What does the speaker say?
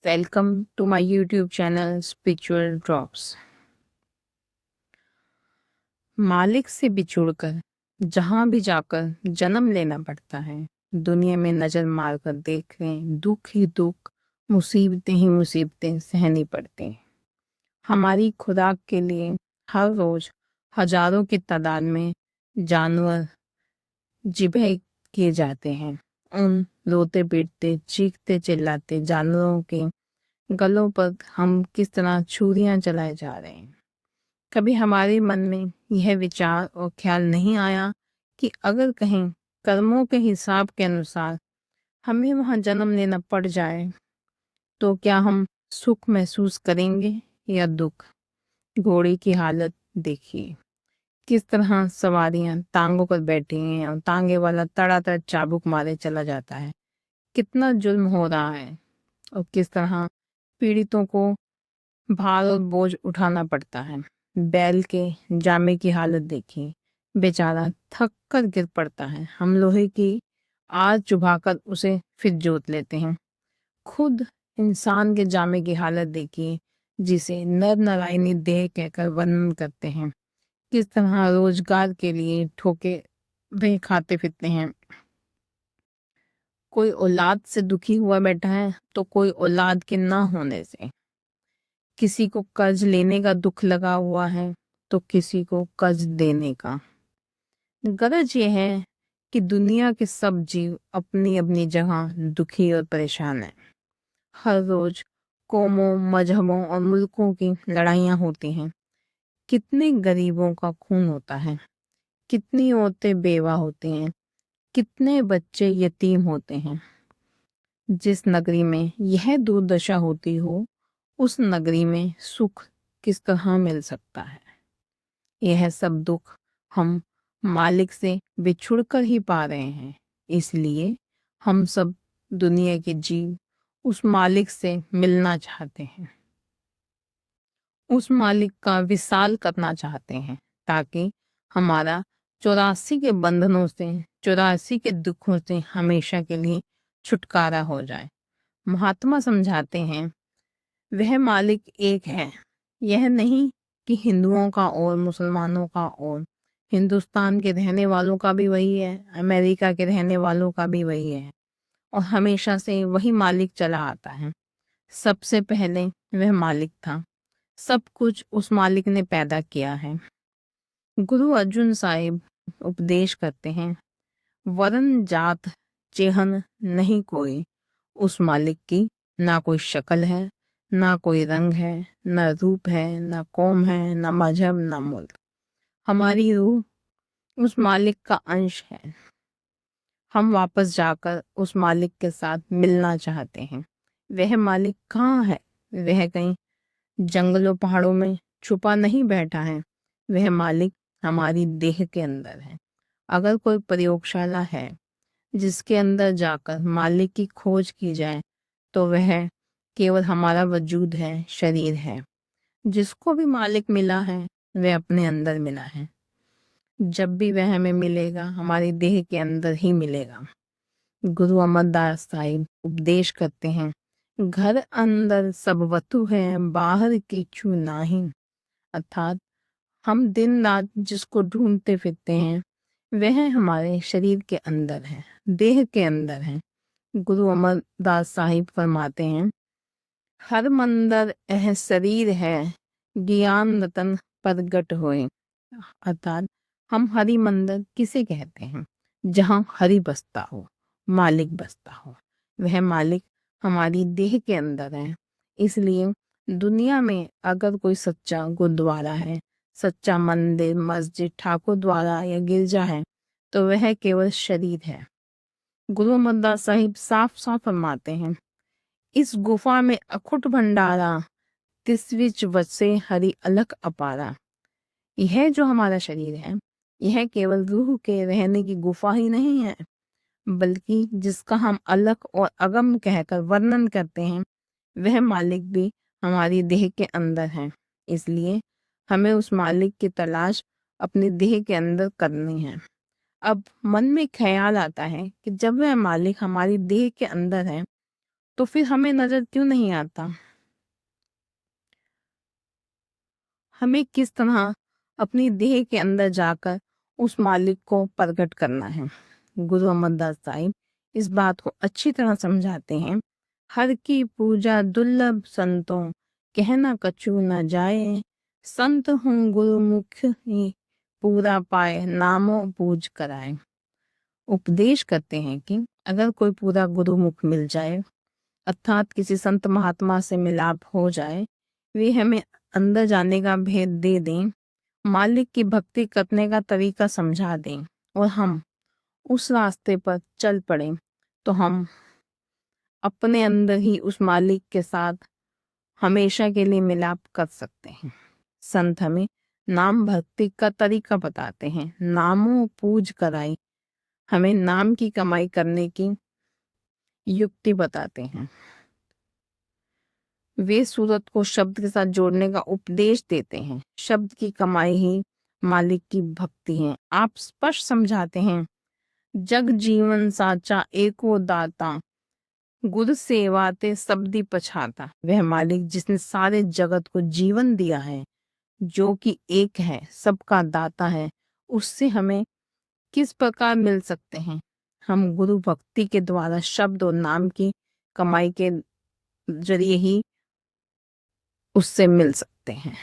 Welcome to my YouTube channel Spiritual Drops। मालिक से बिछुड़कर जहां भी जाकर जन्म लेना पड़ता है, दुनिया में नजर मार कर देख लें, दुख ही दुख, मुसीबतें ही मुसीबतें सहनी पड़ती हैं। हमारी खुराक के लिए हर रोज हजारों की तादाद में जानवर ज़िबह किए जाते हैं। उन रोते पीटते चीखते चिल्लाते जानवरों के गलों पर हम किस तरह छुरियां चलाए जा रहे हैं। कभी हमारे मन में यह विचार और ख्याल नहीं आया कि अगर कहीं कर्मों के हिसाब के अनुसार हमें वहां जन्म लेना पड़ जाए तो क्या हम सुख महसूस करेंगे या दुख। घोड़े की हालत देखिए, किस तरह सवारियां टांगों पर बैठी हैं और टांगे वाला तड़ातड़ चाबुक मारे चला जाता है। कितना जुल्म हो रहा है और किस तरह पीड़ितों को भार और बोझ उठाना पड़ता है। बैल के जामे की हालत देखिए, बेचारा थक कर गिर पड़ता है। हम लोहे की आग चुभाकर उसे फिर जोत लेते हैं। खुद इंसान के जामे की हालत देखिए, जिसे नर नारायणी देह कहकर वर्णन करते हैं। किस तरह रोजगार के लिए ठोके वे खाते फिरते हैं। कोई औलाद से दुखी हुआ बैठा है तो कोई औलाद के ना होने से। किसी को कर्ज लेने का दुख लगा हुआ है तो किसी को कर्ज देने का। गरज ये है कि दुनिया के सब जीव अपनी अपनी जगह दुखी और परेशान हैं। हर रोज कौमों, मजहबों और मुल्कों की लड़ाइयाँ होती हैं। कितने गरीबों का खून होता है, कितनी औरतें बेवा होती हैं, कितने बच्चे यतीम होते हैं। जिस नगरी में यह दुर्दशा होती हो, उस नगरी में सुख किस तरह मिल सकता है। यह सब दुख हम मालिक से बिछुड़कर ही पा रहे हैं। इसलिए हम सब दुनिया के जीव उस मालिक से मिलना चाहते हैं, उस मालिक का विसाल करना चाहते हैं, ताकि हमारा 84 के बंधनों से, 84 के दुखों से हमेशा के लिए छुटकारा हो जाए। महात्मा समझाते हैं, वह मालिक एक है। यह नहीं कि हिंदुओं का और मुसलमानों का और हिंदुस्तान के रहने वालों का भी वही है, अमेरिका के रहने वालों का भी वही है, और हमेशा से वही मालिक चला आता है। सबसे पहले वह मालिक था, सब कुछ उस मालिक ने पैदा किया है। गुरु अर्जुन साहिब उपदेश करते हैं, वरन जात चेहन नहीं कोई, उस मालिक की ना कोई शक्ल है, ना कोई रंग है, ना रूप है, ना कौम है, ना मजहब, ना मुल्क। हमारी रूह उस मालिक का अंश है। हम वापस जाकर उस मालिक के साथ मिलना चाहते हैं। वह मालिक कहाँ है? वह कहीं जंगलों पहाड़ों में छुपा नहीं बैठा है। वह मालिक हमारी देह के अंदर है। अगर कोई प्रयोगशाला है जिसके अंदर जाकर मालिक की खोज की जाए तो वह केवल हमारा वजूद है, शरीर है। जिसको भी मालिक मिला है वह अपने अंदर मिला है। जब भी वह हमें मिलेगा हमारी देह के अंदर ही मिलेगा। गुरु अमरदास साहिब उपदेश करते हैं, घर अंदर सब वतु है, बाहर किछु नाही। अर्थात हम दिन रात जिसको ढूंढते फिरते हैं वह हमारे शरीर के अंदर है, देह के अंदर है। गुरु अमरदास साहिब फरमाते हैं, हर मंदर एह शरीर है, ज्ञान रतन प्रगट होए। अर्थात हम हरि मंदिर किसे कहते हैं? जहाँ हरि बसता हो, मालिक बसता हो। वह मालिक हमारी देह के अंदर है। इसलिए दुनिया में अगर कोई सच्चा गुरुद्वारा है, सच्चा मंदिर, मस्जिद, ठाकुर द्वारा या गिरजा है तो वह केवल शरीर है। गुरु अमरदास साहिब साफ साफ फरमाते हैं, इस गुफा में अखुट भंडारा, तिस विच वसे हरि अलख अपारा। यह जो हमारा शरीर है यह केवल रूह के रहने की गुफा ही नहीं है, बल्कि जिसका हम अलख और अगम कहकर वर्णन करते हैं वह मालिक भी हमारी देह के अंदर है। इसलिए हमें उस मालिक की तलाश अपने देह के अंदर करनी है। अब मन में ख्याल आता है कि जब वह मालिक हमारी देह के अंदर है तो फिर हमें नजर क्यों नहीं आता? हमें किस तरह अपनी देह के अंदर जाकर उस मालिक को प्रकट करना है? गुरु अमरदास साहिब इस बात को अच्छी तरह समझाते हैं। हर की पूजा दुर्लभ संतों, कहना कछु न जाए, संत हूँ गुरुमुख ही पूरा पाए, नामो पूज कराए। उपदेश करते हैं कि अगर कोई पूरा गुरुमुख मिल जाए, अर्थात किसी संत महात्मा से मिलाप हो जाए, वे हमें अंदर जाने का भेद दे दें, मालिक की भक्ति करने का तरीका समझा दें और हम उस रास्ते पर चल पड़े, तो हम अपने अंदर ही उस मालिक के साथ हमेशा के लिए मिलाप कर सकते हैं। संत हमें नाम भक्ति का तरीका बताते हैं। नामों पूज कराई, हमें नाम की कमाई करने की युक्ति बताते हैं। वे सूरत को शब्द के साथ जोड़ने का उपदेश देते हैं। शब्द की कमाई ही मालिक की भक्ति है। आप स्पष्ट समझाते हैं, जग जीवन साचा एको दाता, गुरु सेवाते सबदी पछाता। वह मालिक जिसने सारे जगत को जीवन दिया है, जो कि एक है, सबका दाता है, उससे हमें किस प्रकार मिल सकते हैं? हम गुरु भक्ति के द्वारा शब्द और नाम की कमाई के जरिए ही उससे मिल सकते हैं।